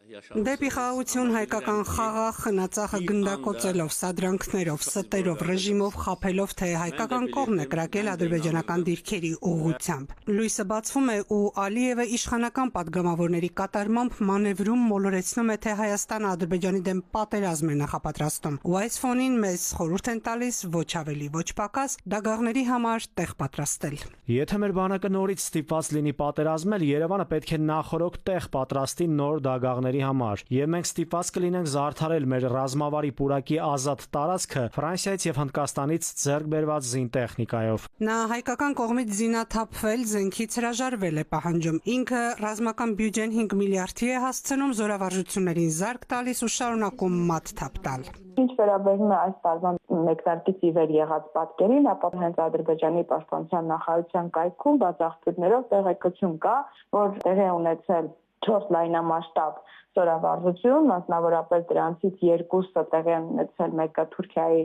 Դեպի խաղաղություն հայկական խաղը խնածախը գնդակոծելով, սադրանքներով, ստերով, ռեժիմով խաբելով, թե հայկական կողմն է կրակել ադրբեջանական դիրքերի ուղղությամբ։ Լույսը բացվում է ու Ալիևը իշխանական պատգամավորների կատարմամբ մանևրում մոլորեցնում է, թե Հայաստանը Ադրբեջանի դեմ պատերազմ է նախապատրաստում։ Ու այս ֆոնին մեզ խորհուրդ են տալիս ոչ ավելի, ոչ պակաս դագաղների համար տեղ պատրաստել։ Եթե մեր բանակը նորից ստիպված լինի պատերազմել, Երևանը պետք է նախորոք տեղ պատրաստի նոր դագաղների համար, եւ մենք ստիպված կլինենք զարդարել մեր ռազմավարի պուրակի ազատ տարածքը Ֆրանսիայից եւ Հնդկաստանից ձեռք բերված զինտեխնիկայով։ Նա հայկական կողմից զինաթափվել, զենքից հրաժարվել է պահանջում։ Ինքը ռազմական բյուջեն 5 միլիարդի է հասցնում, զորավարժություններին զարկ տալիս ու շարունակում մատ թափ տալ։ Ինչ վերաբերում է այս տարվա մեկնարկից ի վեր եղած պատկերին, ապա հենց Ադրբեջանի պաշտպանության նախարարության կայքում բաց աղբյուրներով տեղեկություն կա, որ տեղի ունեցել 4 լայնամասշտաբ զորավարժություն, մասնավորապես դրանցից 2-ը տեղի են ունեցել, մեկը Թուրքիայի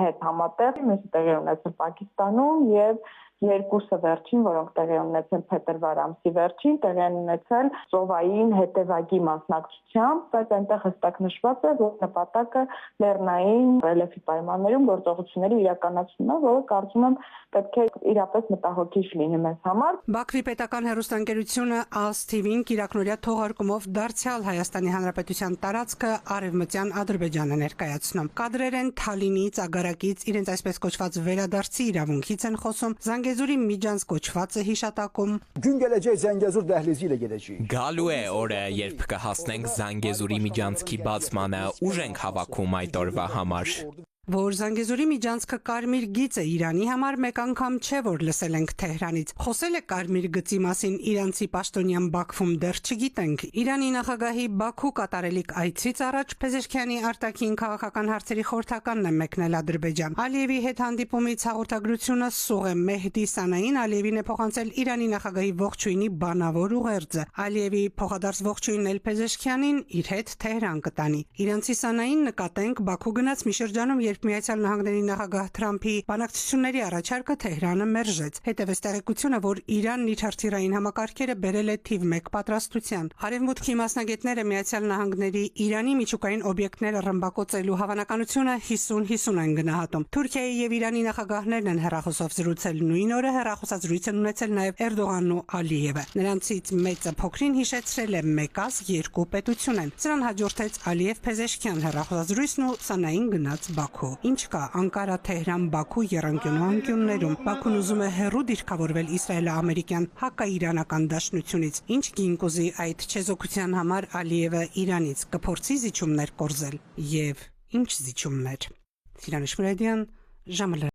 հետ համատեղ, մյուսը տեղի ունեցել Պակիստանում եւ 2-ը վերջին, որոնք տեղի են ունեցել փետրվար ամսի վերջին, տեղի են ունեցել ծովային հետևակի մասնակցությամբ, բայց այնտեղ հստակ նշված է, որ նպատակը լեռնային ռելիեֆի պայմաններում գործողությունների իրականացումն է, որը կարծում եմ պետք է իրապես մտահոգիչ լինի մեզ համար։ Բաքվի պետական հեռուստաընկերությունը ASTV-ին կիրակնօրյա թողարկումով դարձյալ Հայաստանի Հանրապետության տարածքը արևմտյան Ադրբեջանը ներկայացնում։ Կադրեր են Թալինից, Ագարակից, իրենց այսպես կոչված վերադարձի իրավունքից են խոսում, Զանգեզուրի միջանց կոչվածը հիշատակում։ Gün gələcək Zəngəzur dəhlizi ilə gedəcəyik։ Գալու է օրը, երբ կհասնենք Զանգեզուրի միջանցքի բացմանը, ուժ ենք հավաքում այդ օրվա համար։ Որ Զանգեզուրի միջանցքը կարմիր գիծ է Իրանի համար, մեկ անգամ չէ, որ լսել ենք Թեհրանից։ Խոսել է կարմիր գծի մասին իրանցի պաշտոնյան Բաքվում, դեռ չգիտենք։ Իրանի նախագահի Բաքու կատարելիք այցից առաջ Փեզեշքյանի արտաքին քաղաքական հարցերի խորհրդականն է մեկնել Ադրբեջան։ Ալիևի հետ հանդիպումից հաղորդագրությունը սուղ է։ Մեհդի Սանային Ալիևին է փոխանցել Իրանի նախագահի ողջույնի բանավոր ուղերձը։ Ալիևի փոխադարձ ողջույնն էլ Փեզեշքյանին իր հետ Թեհրան կտանի։ Իրանցի Սանային նկատենք Բաքու գնաց մի շրջանում, երբ Միացյալ Նահանգների նախագահ Թրամփի բանակցությունների առաջարկը Թեհրանը մերժեց։ Հետևեց տեղեկությունը, որ Իրանն իր հրթիռային համակարգերը բերել է թիվ 1 պատրաստության։ Արևմուտքի մասնագետները Միացյալ Նահանգների Իրանի միջուկային օբյեկտները ռմբակոծելու հավանականությունը 50-50 են գնահատում։ Թուրքիայի եւ Իրանի նախագահներն են հեռախոսով զրուցել նույն օրը, հեռախոսազրույց են ունեցել նաեւ Էրդողանն ու Ալիևը։ Նրանցից մեծը փոքրին հիշեցրել է մեկ ազգ, երկու պետություն են։ Սրան հաջորդեց Ալիև-Փեզեշքյան հեռախոսազրույցն ու Սանային գնաց Բաքու։ Ինչ կա Անկարա, Թեհրան, Բաքու եռանկյունու անկյուններում։ Բաքուն ուզում է հեռու դիրքավորվել իսրայելա-ամերիկյան հակաիրանական դաշնությունից։ Ինչ գին կուզի այդ չեզոքության համար Ալիևը Իրանից կփորձի զիջումներ կորզել։ Եվ ինչ զիջումներ։ Սիրան Շմրեդյան, ժամը